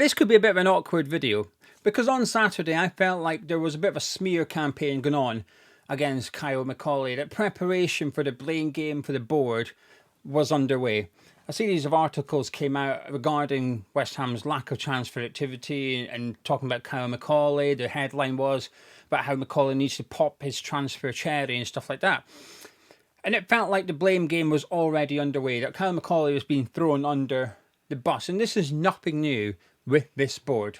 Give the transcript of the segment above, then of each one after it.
This could be a bit of an awkward video, because on Saturday I felt like there was a bit of a smear campaign going on against Kyle Macaulay, that preparation for the blame game for the board was underway. A series of articles came out regarding West Ham's lack of transfer activity and talking about Kyle Macaulay. The headline was about how Macaulay needs to pop his transfer cherry and stuff like that. And it felt like the blame game was already underway, that Kyle Macaulay was being thrown under the bus. And this is nothing new with this board.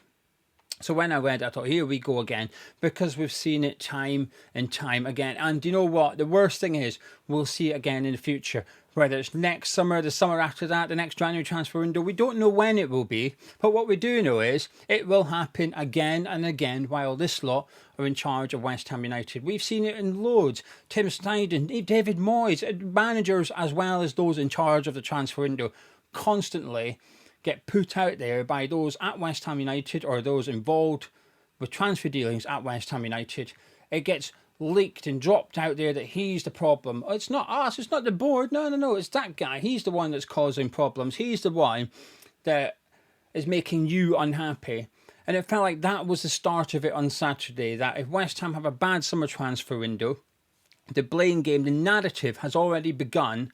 So when I read it, I thought, here we go again, because we've seen it time and time again. And you know what? The worst thing is, we'll see it again in the future. Whether it's next summer, the summer after that, the next January transfer window, we don't know when it will be. But what we do know is, it will happen again and again while this lot are in charge of West Ham United. We've seen it in loads. Tim Snyden, David Moyes, managers as well as those in charge of the transfer window, constantly get put out there by those at West Ham United or those involved with transfer dealings at West Ham United. It gets leaked and dropped out there that he's the problem. It's not us, it's not the board. No, it's that guy. He's the one that's causing problems. He's the one that is making you unhappy. And it felt like that was the start of it on Saturday, that if West Ham have a bad summer transfer window, the blame game, the narrative has already begun.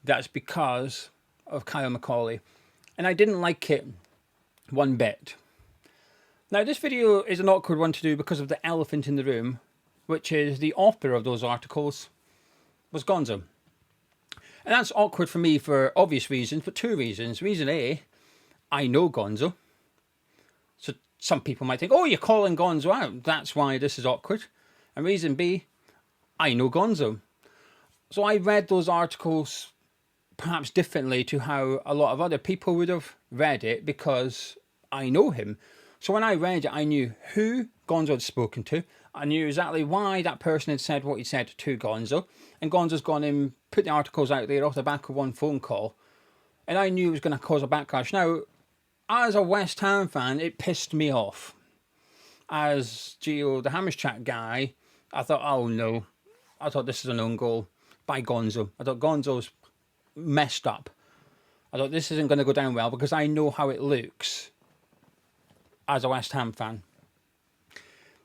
That's because of Kyle Macaulay. And I didn't like it one bit. Now, this video is an awkward one to do because of the elephant in the room, which is the author of those articles was Gonzo. And that's awkward for me for obvious reasons, but two reasons. Reason A, I know Gonzo. So some people might think, oh, you're calling Gonzo out. That's why this is awkward. And reason B, I know Gonzo. So I read those articles perhaps differently to how a lot of other people would have read it, because I know him. So when I read it, I knew who Gonzo had spoken to. I knew exactly why that person had said what he said to Gonzo. And Gonzo's gone and put the articles out there off the back of one phone call. And I knew it was going to cause a backlash. Now, as a West Ham fan, it pissed me off. As Gio, the Hammers Chat guy, I thought, oh no. I thought this is an own goal by Gonzo. I thought Gonzo's messed up. I thought this isn't going to go down well, because I know how it looks as a West Ham fan.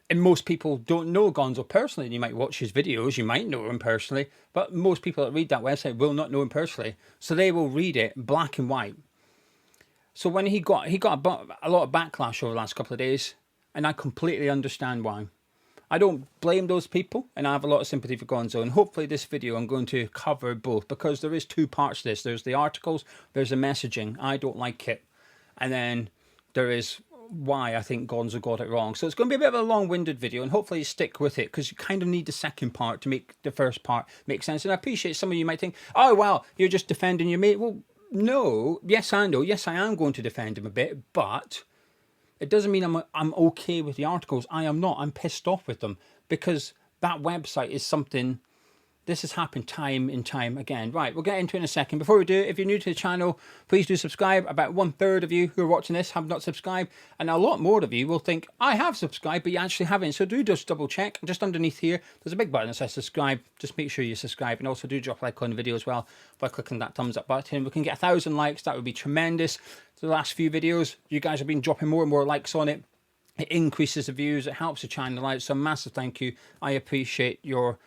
And most people don't know Gonzo personally. You might watch his videos, you might know him personally, but most people that read that website will not know him personally. So they will read it black and white. So when he got a lot of backlash over the last couple of days, and I completely understand why. I don't blame those people, and I have a lot of sympathy for Gonzo. And hopefully this video I'm going to cover both, because there is two parts to this. There's the articles, there's the messaging. I don't like it. And then there is why I think Gonzo got it wrong. So it's going to be a bit of a long-winded video, and hopefully you stick with it, because you kind of need the second part to make the first part make sense. And I appreciate some of you might think, oh, well, you're just defending your mate. Well, no. Yes, I know. Yes, I am going to defend him a bit, but it doesn't mean I'm okay with the articles. I am not. I'm pissed off with them, because that website is something. This has happened time and time again. Right, we'll get into it in a second. Before we do, if you're new to the channel, please do subscribe. About 1/3 of you who are watching this have not subscribed, and a lot more of you will think, I have subscribed, but you actually haven't. So do just double check. Just underneath here, there's a big button that says subscribe. Just make sure you subscribe, and also do drop a like on the video as well by clicking that thumbs up button. We can get 1,000 likes. That would be tremendous. The last few videos, you guys have been dropping more and more likes on it. It increases the views. It helps the channel out. So massive thank you. I appreciate your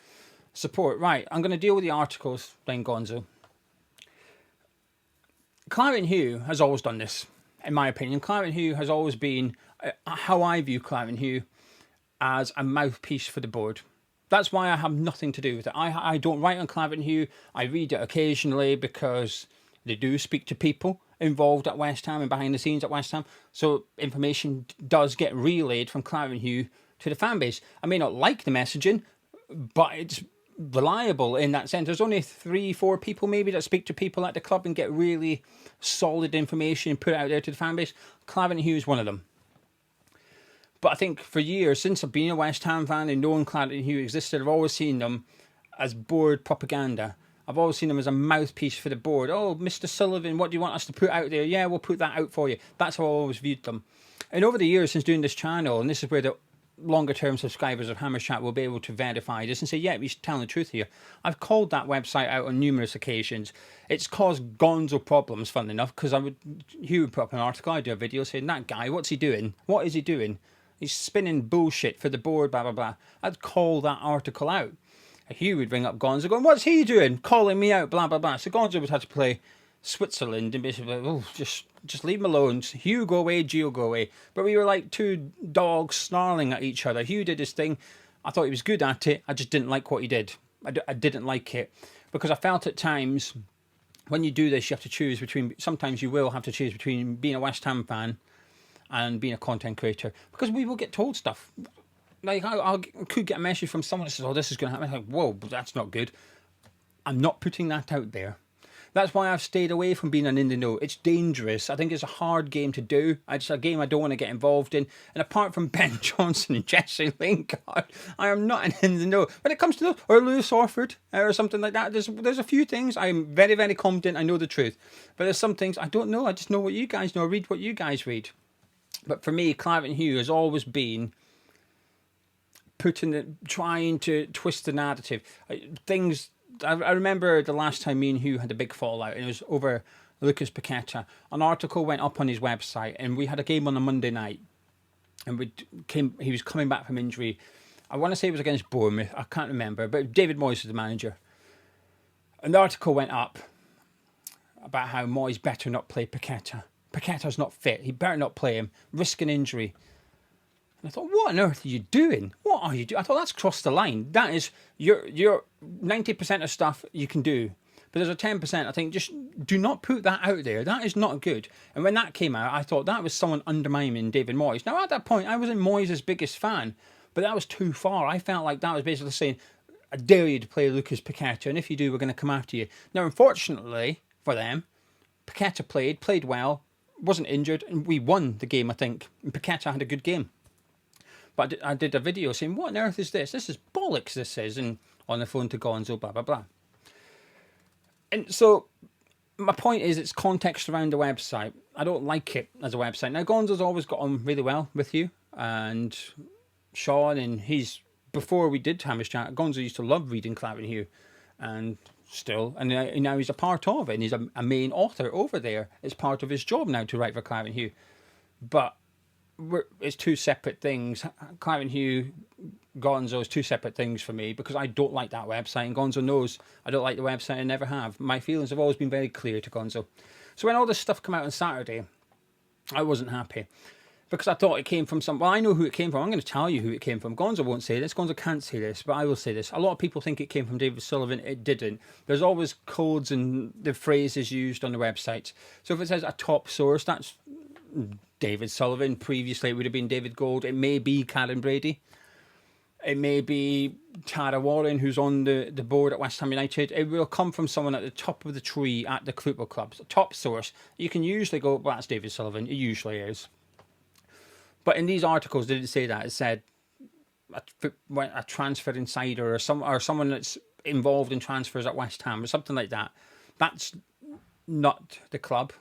support. Right, I'm going to deal with the articles, then Gonzo. Claret and Hugh has always done this, in my opinion. Claret and Hugh has always been, how I view Claret and Hugh, as a mouthpiece for the board. That's why I have nothing to do with it. I don't write on Claret and Hugh. I read it occasionally because they do speak to people involved at West Ham and behind the scenes at West Ham. So information does get relayed from Claret and Hugh to the fan base. I may not like the messaging, but it's reliable in that sense. There's only 3-4 people maybe that speak to people at the club and get really solid information and put it out there to the fan base. Claret and Hugh is one of them. But I think for years, since I've been a West Ham fan and known Claret and Hugh existed, I've always seen them as board propaganda. I've always seen them as a mouthpiece for the board. Oh, Mr. Sullivan, what do you want us to put out there? Yeah, we'll put that out for you. That's how I always viewed them. And over the years, since doing this channel, and this is where the longer term subscribers of Hammer's Chat will be able to verify this and say, yeah, he's telling the truth here. I've called that website out on numerous occasions. It's caused gonzo problems, funnily enough, because Hugh would put up an article, I'd do a video saying, that guy, what's he doing? What is he doing? He's spinning bullshit for the board, blah, blah, blah. I'd call that article out. Hugh would ring up Gonzo going, what's he doing? Calling me out, blah, blah, blah. So Gonzo would have to play Switzerland and basically, oh, just leave him alone. Hugh, go away, Gio, go away. But we were like two dogs snarling at each other. Hugh did his thing. I thought he was good at it. I just didn't like what he did. I didn't like it because I felt at times when you do this, you have to choose between, sometimes you will have to choose between being a West Ham fan and being a content creator, because we will get told stuff. Like, I could get a message from someone that says, oh, this is going to happen. I'm like, whoa, that's not good. I'm not putting that out there. That's why I've stayed away from being an in the know. It's dangerous. I think it's a hard game to do. It's a game I don't want to get involved in. And apart from Ben Johnson and Jesse Lingard, I am not an in the know. When it comes to those, or Lewis Orford, or something like that, there's a few things I'm very, very confident I know the truth. But there's some things I don't know. I just know what you guys know. I read what you guys read. But for me, Claret and Hugh has always been trying to twist the narrative. Things. I remember the last time me and Hugh had a big fallout, and it was over Lucas Paqueta. An article went up on his website, and we had a game on a Monday night, and he was coming back from injury. I want to say it was against Bournemouth. I can't remember, but David Moyes was the manager. And the article went up about how Moyes better not play Paqueta. Paqueta's not fit. He better not play him, risking injury. And I thought, what on earth are you doing? What are you doing? I thought, that's crossed the line. That is, your 90% of stuff you can do. But there's a 10%, I think, just do not put that out there. That is not good. And when that came out, I thought that was someone undermining David Moyes. Now, at that point, I wasn't Moyes' biggest fan, but that was too far. I felt like that was basically saying, I dare you to play Lucas Paqueta, and if you do, we're going to come after you. Now, unfortunately for them, Paqueta played well, wasn't injured, and we won the game, I think. And Paqueta had a good game. But I did a video saying, what on earth is this? This is bollocks, this is. And on the phone to Gonzo, blah, blah, blah. And so my point is, it's context around the website. I don't like it as a website. Now, Gonzo's always got on really well with you. And Sean, and before we did Hammer's Chat, Gonzo used to love reading Claret and Hugh. And still, and now he's a part of it. And he's a main author over there. It's part of his job now to write for Claret and Hugh. But it's two separate things. Claret and Hugh, Gonzo is two separate things for me, because I don't like that website, and Gonzo knows I don't like the website. I never have. My feelings have always been very clear to Gonzo. So when all this stuff came out on Saturday, I wasn't happy, because I thought it came from well, I know who it came from. I'm going to tell you who it came from. Gonzo won't say this. Gonzo can't say this, but I will say this. A lot of people think it came from David Sullivan. It didn't. There's always codes and the phrases used on the websites. So if it says a top source, that's David Sullivan. Previously, it would have been David Gold. It may be Karen Brady. It may be Tara Warren, who's on the board at West Ham United. It will come from someone at the top of the tree at the football club. So top source. You can usually go, well, that's David Sullivan. It usually is. But in these articles, they didn't say that. It said a transfer insider or someone that's involved in transfers at West Ham or something like that. That's not the club.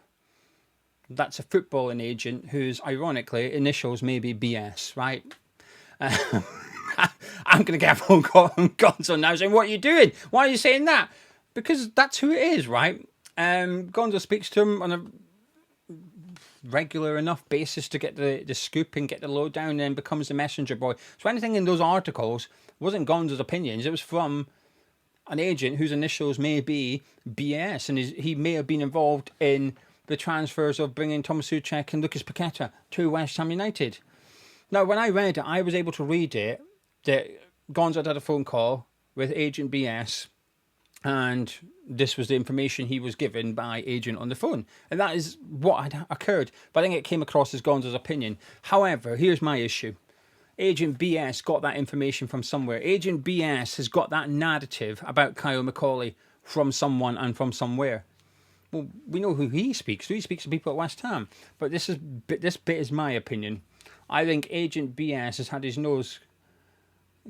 That's a footballing agent whose, ironically, initials may be BS, right? I'm going to get a phone call from Gonzo now saying, what are you doing? Why are you saying that? Because that's who it is, right? Gonzo speaks to him on a regular enough basis to get the scoop and get the lowdown, and then becomes the messenger boy. So anything in those articles wasn't Gonzo's opinions. It was from an agent whose initials may be BS, and he may have been involved in the transfers of bringing Thomas Souček and Lucas Paqueta to West Ham United. Now, when I read it, I was able to read it that Gonzo had a phone call with Agent BS, and this was the information he was given by Agent on the phone. And that is what had occurred. But I think it came across as Gonzo's opinion. However, here's my issue. Agent BS got that information from somewhere. Agent BS has got that narrative about Kyle Macaulay from someone and from somewhere. Well, we know who he speaks to. He speaks to people at West Ham. But this bit is my opinion. I think Agent BS has had his nose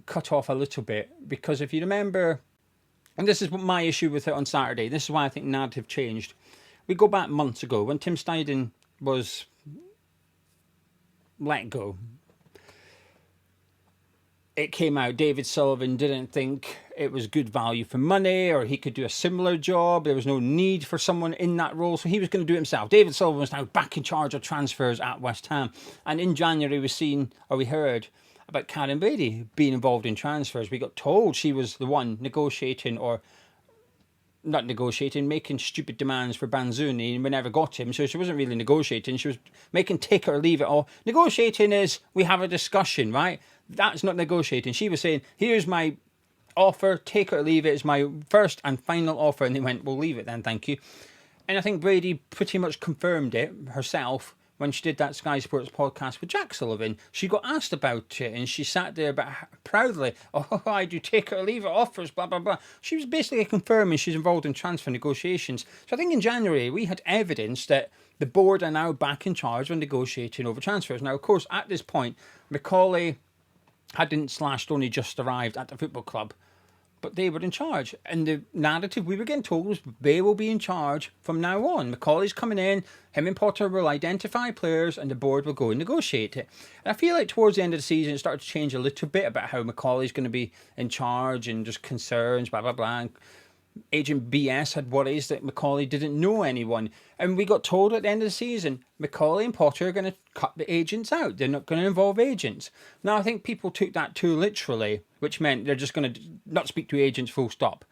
cut off a little bit, because if you remember, and this is my issue with it on Saturday, this is why I think narrative changed. We go back months ago when Tim Steidten was let go. it came out David Sullivan didn't think it was good value for money, or he could do a similar job. There was no need for someone in that role, so he was going to do it himself. David Sullivan was now back in charge of transfers at West Ham. And in January, we heard about Karen Brady being involved in transfers. We got told she was the one negotiating, or not negotiating, making stupid demands for Banzuni, and we never got him. So she wasn't really negotiating. She was making take it or leave it all. Negotiating is we have a discussion, right? That's not negotiating. She was saying, here's my offer, take it or leave it. It's my first and final offer. And they went, we'll leave it then, thank you. And I think Brady pretty much confirmed it herself when she did that Sky Sports podcast with Jack Sullivan. She got asked about it and she sat there proudly, oh, I do take it or leave it offers, blah, blah, blah. She was basically confirming she's involved in transfer negotiations. So I think in January we had evidence that the board are now back in charge of negotiating over transfers. Now, of course, at this point, Macaulay hadn't / only just arrived at the football club, but they were in charge. And the narrative we were getting told was they will be in charge from now on. Macaulay's coming in, him and Potter will identify players, and the board will go and negotiate it. And I feel like towards the end of the season, it started to change a little bit about how Macaulay's going to be in charge and just concerns, blah, blah, blah. And Agent BS had worries that Macaulay didn't know anyone. And we got told at the end of the season, Macaulay and Potter are going to cut the agents out. They're not going to involve agents. Now, I think people took that too literally, which meant they're just going to not speak to agents full stop.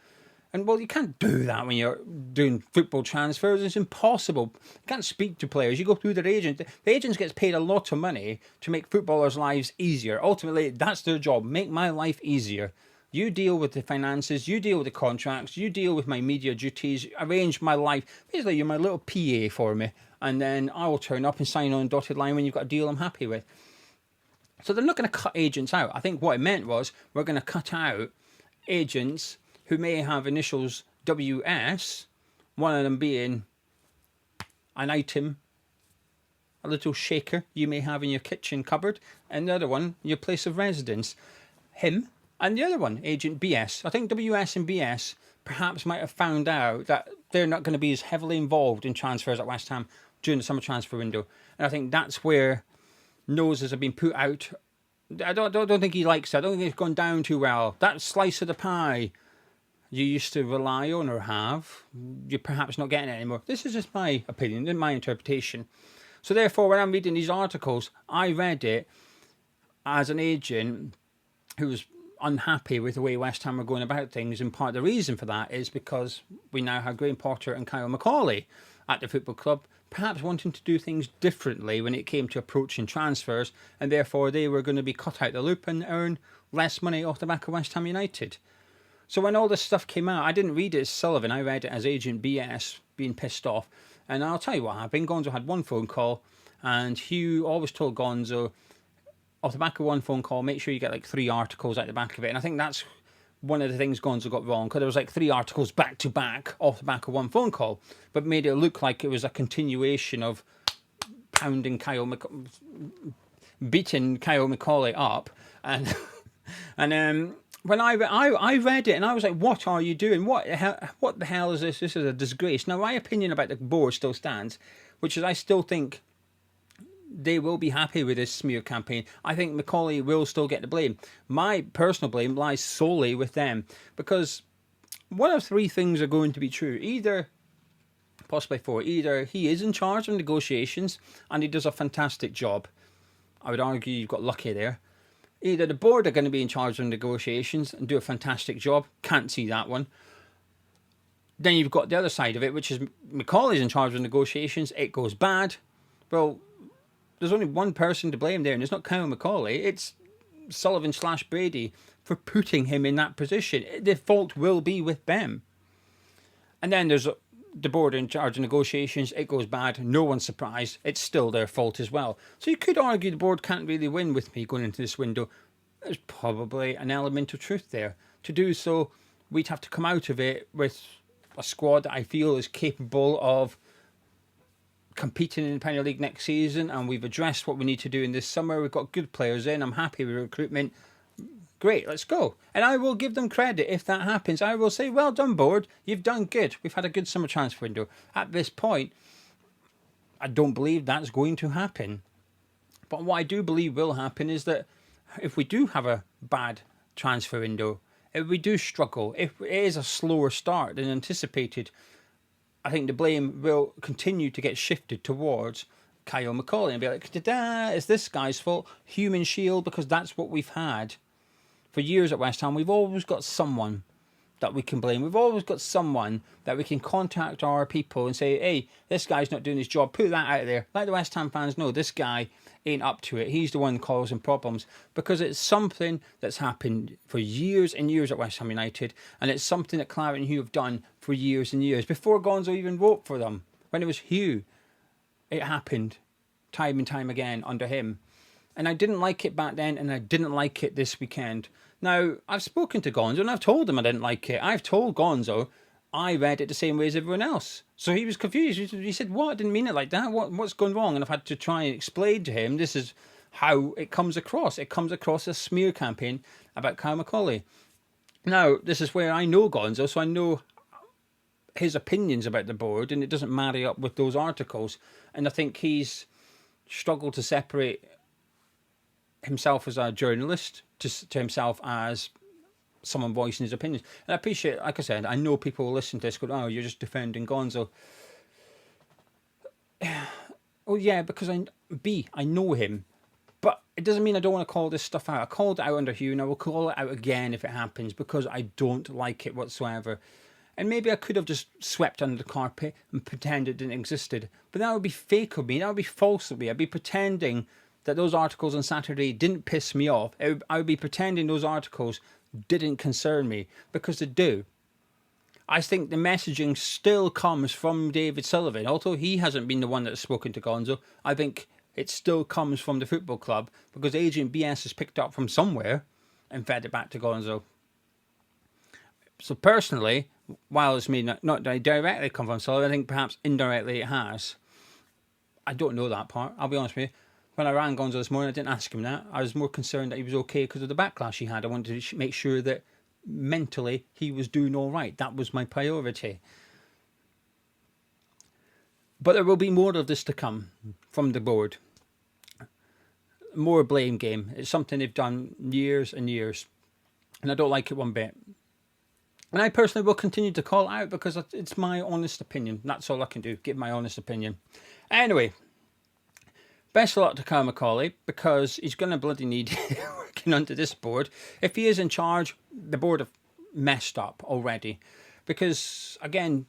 And, well, you can't do that when you're doing football transfers. It's impossible. You can't speak to players. You go through their agent. The agents gets paid a lot of money to make footballers' lives easier. Ultimately, that's their job. Make my life easier. You deal with the finances, you deal with the contracts, you deal with my media duties, arrange my life. Basically, you're my little PA for me. And then I will turn up and sign on dotted line when you've got a deal I'm happy with. So they're not going to cut agents out. I think what it meant was we're going to cut out agents who may have initials WS, one of them being an item, a little shaker you may have in your kitchen cupboard, and the other one, your place of residence. Him. And the other one, Agent BS. I think WS and BS perhaps might have found out that they're not going to be as heavily involved in transfers at West Ham during the summer transfer window. And I think that's where noses have been put out. I don't think he likes it. I don't think it's gone down too well. That slice of the pie you used to rely on or have, you're perhaps not getting it anymore. This is just my opinion and my interpretation. So therefore, when I'm reading these articles, I read it as an agent who was unhappy with the way West Ham are going about things, and part of the reason for that is because we now have Graham Potter and Kyle Macaulay at the football club, perhaps wanting to do things differently when it came to approaching transfers, and therefore they were going to be cut out the loop and earn less money off the back of West Ham United. So when all this stuff came out, I didn't read it as Sullivan, I read it as Agent BS being pissed off. And I'll tell you what happened. Gonzo had one phone call, and Hugh always told Gonzo, off the back of one phone call, make sure you get like 3 articles out the back of it. And I think that's one of the things Gonzo got wrong, because there was like 3 articles back to back off the back of one phone call, but made it look like it was a continuation of pounding beating Kyle Macaulay up. And when I read it and I was like, what are you doing? What the hell is this? This is a disgrace. Now, my opinion about the board still stands, which is I still think they will be happy with this smear campaign. I think Macaulay will still get the blame. My personal blame lies solely with them, because one of 3 things are going to be true. Possibly 4. Either he is in charge of negotiations and he does a fantastic job. I would argue you've got lucky there. Either the board are going to be in charge of negotiations and do a fantastic job. Can't see that one. Then you've got the other side of it, which is Macaulay's in charge of negotiations. It goes bad. Well, there's only one person to blame there, and it's not Kyle Macaulay. It's Sullivan / Brady for putting him in that position. The fault will be with them. And then there's the board in charge of negotiations. It goes bad. No one's surprised. It's still their fault as well. So you could argue the board can't really win with me going into this window. There's probably an element of truth there. To do so, we'd have to come out of it with a squad that I feel is capable of competing in the Premier League next season, and we've addressed what we need to do in this summer. We've got good players in. I'm happy with recruitment. Great, let's go. And I will give them credit if that happens. I will say, well done, board. You've done good. We've had a good summer transfer window. At this point, I don't believe that's going to happen. But what I do believe will happen is that if we do have a bad transfer window, if we do struggle, if it is a slower start than anticipated, I think the blame will continue to get shifted towards Kyle Macaulay and be like, it's this guy's fault, human shield, because that's what we've had for years at West Ham. We've always got someone that we can blame. We've always got someone that we can contact our people and say, hey, this guy's not doing his job. Put that out there. Let the West Ham fans know this guy ain't up to it. He's the one causing problems, because it's something that's happened for years and years at West Ham United, and it's something that Claret and Hugh have done for years and years. Before Gonzo even wrote for them, when it was Hugh, it happened time and time again under him. And I didn't like it back then, and I didn't like it this weekend. Now, I've spoken to Gonzo, and I've told him I didn't like it. I've told Gonzo I read it the same way as everyone else. So he was confused. He said, what? I didn't mean it like that. What's going wrong? And I've had to try and explain to him, this is how it comes across. It comes across as a smear campaign about Kyle Macaulay. Now, this is where I know Gonzo, so I know his opinions about the board, and it doesn't marry up with those articles. And I think he's struggled to separate himself as a journalist to himself as someone voicing his opinions. And I appreciate, like I said, I know people will listen to this go, oh, you're just defending Gonzo. Oh yeah, because I know him. But it doesn't mean I don't want to call this stuff out. I called it out under Hugh, and I will call it out again if it happens, because I don't like it whatsoever. And maybe I could have just swept under the carpet and pretended it didn't existed. But that would be fake of me. That would be false of me. I'd be pretending that those articles on Saturday didn't piss me off. I would be pretending those articles didn't concern me, because they do. I think the messaging still comes from David Sullivan. Although he hasn't been the one that's spoken to Gonzo, I think it still comes from the football club, because Agent BS has picked up from somewhere and fed it back to Gonzo. So personally, while it's me not directly come from Sullivan, I think perhaps indirectly it has. I don't know that part, I'll be honest with you. When I rang Gonzo this morning, I didn't ask him that. I was more concerned that he was okay because of the backlash he had. I wanted to make sure that mentally he was doing all right. That was my priority. But there will be more of this to come from the board. More blame game. It's something they've done years and years. And I don't like it one bit. And I personally will continue to call it out, because it's my honest opinion. That's all I can do, give my honest opinion. Anyway, best of luck to Kyle Macaulay, because he's going to bloody need working under this board. If he is in charge, the board have messed up already. Because, again,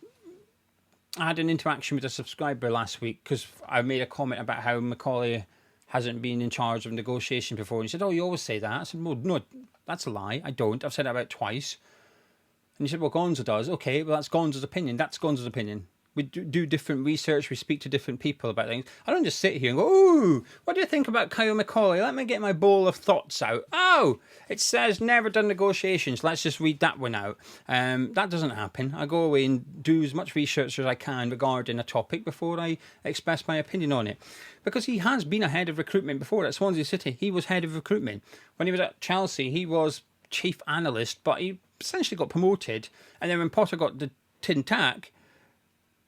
I had an interaction with a subscriber last week, because I made a comment about how Macaulay hasn't been in charge of negotiation before. And he said, oh, you always say that. I said, well, no, that's a lie. I don't. I've said that about twice. And he said, well, Gonzo does. Okay, well, that's Gonzo's opinion. That's Gonzo's opinion. We do different research. We speak to different people about things. I don't just sit here and go, oh, what do you think about Kyle Macaulay? Let me get my bowl of thoughts out. Oh, it says never done negotiations. Let's just read that one out. That doesn't happen. I go away and do as much research as I can regarding a topic before I express my opinion on it. Because he has been a head of recruitment before at Swansea City. He was head of recruitment. When he was at Chelsea, he was chief analyst, but he essentially got promoted. And then when Potter got the tin tack,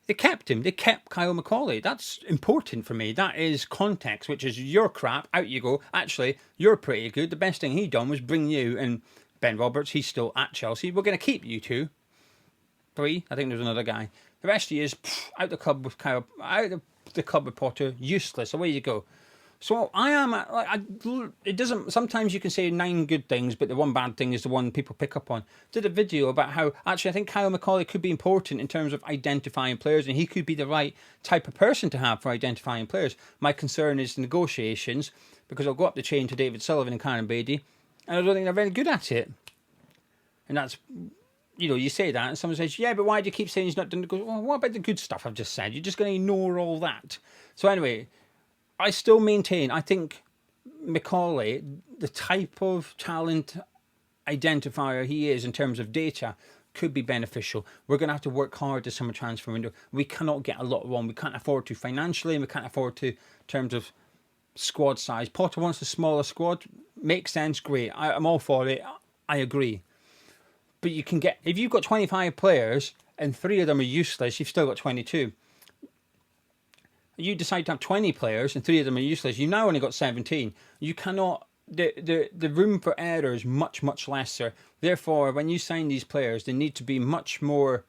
they kept him. They kept Kyle Macaulay. That's important for me. That is context, which is your crap. Out you go. Actually, you're pretty good. The best thing he done was bring you and Ben Roberts. He's still at Chelsea. We're going to keep you two. 3. I think there's another guy. The rest of you is out the club with Kyle. Out of the club with Potter. Useless. Away you go. So I am, it doesn't, sometimes you can say 9 good things, but the one bad thing is the one people pick up on. Did a video about how, actually I think Kyle Macaulay could be important in terms of identifying players, and he could be the right type of person to have for identifying players. My concern is negotiations, because I'll go up the chain to David Sullivan and Karen Beatty, and I don't think they're very good at it. And that's, you know, you say that, and someone says, yeah, but why do you keep saying he's not done the good? Well, what about the good stuff I've just said? You're just going to ignore all that. So anyway, I still maintain, I think Macaulay, the type of talent identifier he is in terms of data, could be beneficial. We're going to have to work hard this summer transfer window. We cannot get a lot wrong. We can't afford to financially, and we can't afford to in terms of squad size. Potter wants a smaller squad. Makes sense, great. I'm all for it. I agree. But you can get, if you've got 25 players and 3 of them are useless, you've still got 22. You decide to have 20 players and 3 of them are useless, you've now only got 17. You cannot the room for error is much, much lesser. Therefore, when you sign these players, they need to be much more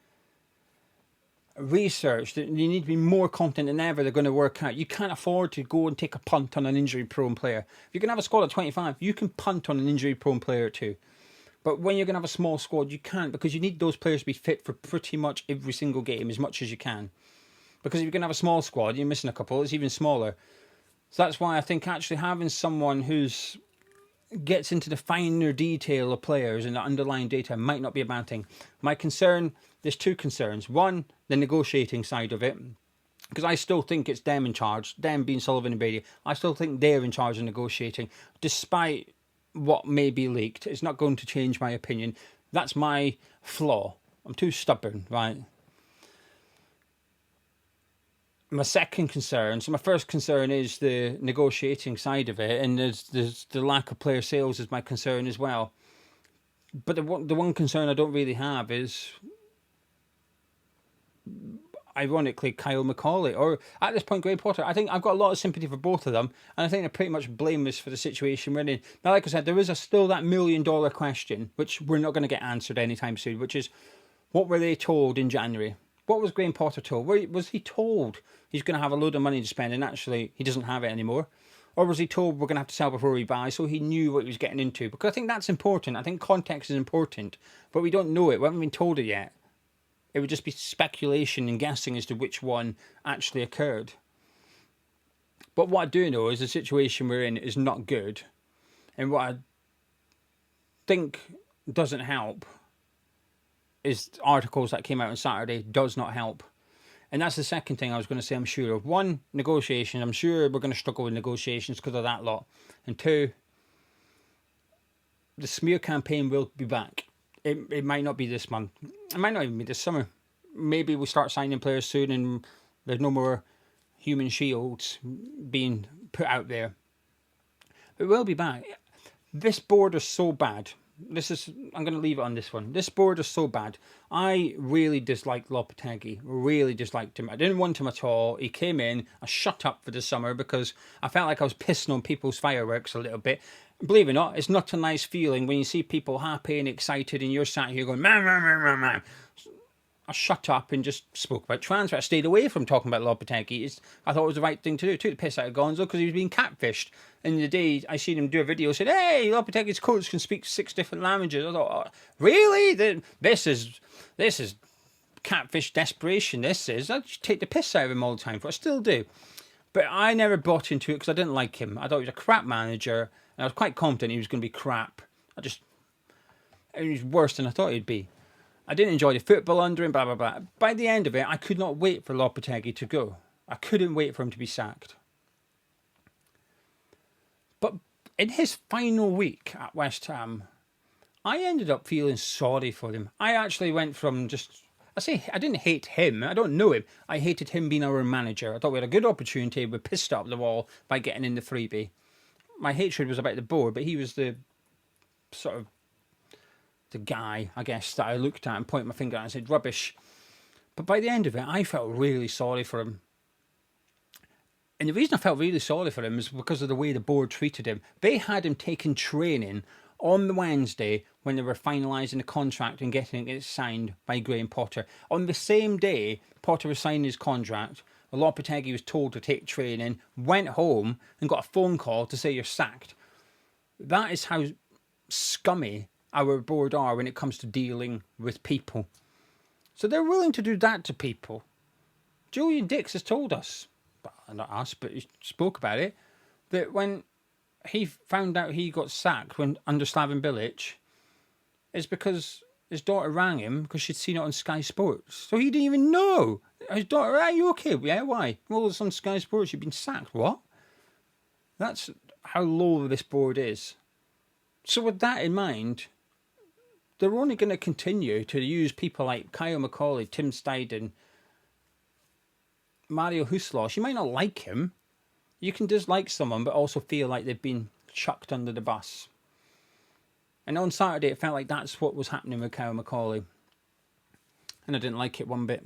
researched. You need to be more confident than ever they're going to work out. You can't afford to go and take a punt on an injury-prone player. If you're going to have a squad of 25, you can punt on an injury-prone player too. But when you're going to have a small squad, you can't, because you need those players to be fit for pretty much every single game as much as you can. Because if you're going to have a small squad, you're missing a couple, it's even smaller. So that's why I think actually having someone who's gets into the finer detail of players and the underlying data might not be a bad thing. My concern, there's two concerns. One, the negotiating side of it, because I still think it's them in charge, them being Sullivan and Brady. I still think they're in charge of negotiating, despite what may be leaked. It's not going to change my opinion. That's my flaw. I'm too stubborn, right? My second concern, so my first concern is the negotiating side of it, and there's the lack of player sales is my concern as well. But the one concern I don't really have is, ironically, Kyle Macaulay, or at this point, Graham Potter. I think I've got a lot of sympathy for both of them, and I think they're pretty much blameless for the situation we're in. Now, like I said, there is still that $1 million question, which we're not going to get answered anytime soon, which is, what were they told in January? What was Graham Potter told? Was he told he's going to have a load of money to spend and actually he doesn't have it anymore? Or was he told we're going to have to sell before we buy, so he knew what he was getting into? Because I think that's important. I think context is important, but we don't know it. We haven't been told it yet. It would just be speculation and guessing as to which one actually occurred. But what I do know is the situation we're in is not good. And what I think doesn't help is articles that came out on Saturday does not help. And that's the second thing I was going to say, I'm sure of. One, negotiations. I'm sure we're going to struggle with negotiations because of that lot. And two, the smear campaign will be back. It might not be this month. It might not even be this summer. Maybe we start signing players soon and there's no more human shields being put out there. It will be back. This board is so bad. I'm going to leave it on this one. This board is so bad. I really disliked Lopetegui. Really disliked him. I didn't want him at all. He came in. I shut up for the summer because I felt like I was pissing on people's fireworks a little bit. Believe it or not, it's not a nice feeling when you see people happy and excited and you're sat here going, man, man, man, man, man. I shut up and just spoke about transfer. I stayed away from talking about Lopetegui. I thought it was the right thing to do. Took the piss out of Gonzo because he was being catfished. And the day I seen him do a video, said, "Hey, Lopetegui's coach can speak 6 different languages." I thought, oh, really? This is catfish desperation. This is. I just take the piss out of him all the time. I still do. But I never bought into it because I didn't like him. I thought he was a crap manager, and I was quite confident he was going to be crap. He was worse than I thought he'd be. I didn't enjoy the football under him, blah, blah, blah. By the end of it, I could not wait for Lopetegui to go. I couldn't wait for him to be sacked. But in his final week at West Ham, I ended up feeling sorry for him. I actually went from I didn't hate him. I don't know him. I hated him being our manager. I thought we had a good opportunity. We pissed up the wall by getting in the freebie. My hatred was about the board, but he was the sort of the guy, I guess, that I looked at and pointed my finger at and said, rubbish. But by the end of it, I felt really sorry for him. And the reason I felt really sorry for him is because of the way the board treated him. They had him taking training on the Wednesday when they were finalising the contract and getting it signed by Graham Potter. On the same day Potter was signing his contract, Lopetegui was told to take training, went home and got a phone call to say you're sacked. That is how scummy our board are when it comes to dealing with people. So they're willing to do that to people. Julian Dix has told us, not us, but he spoke about it, that when he found out he got sacked under Slaven Bilic, it's because his daughter rang him because she'd seen it on Sky Sports. So he didn't even know. His daughter, are you okay? Yeah, why? Well, it's on Sky Sports, you've been sacked. What? That's how low this board is. So with that in mind, they're only going to continue to use people like Kyle Macaulay, Tim Steiden, Mario Huslash. You might not like him. You can dislike someone, but also feel like they've been chucked under the bus. And on Saturday, it felt like that's what was happening with Kyle Macaulay. And I didn't like it one bit.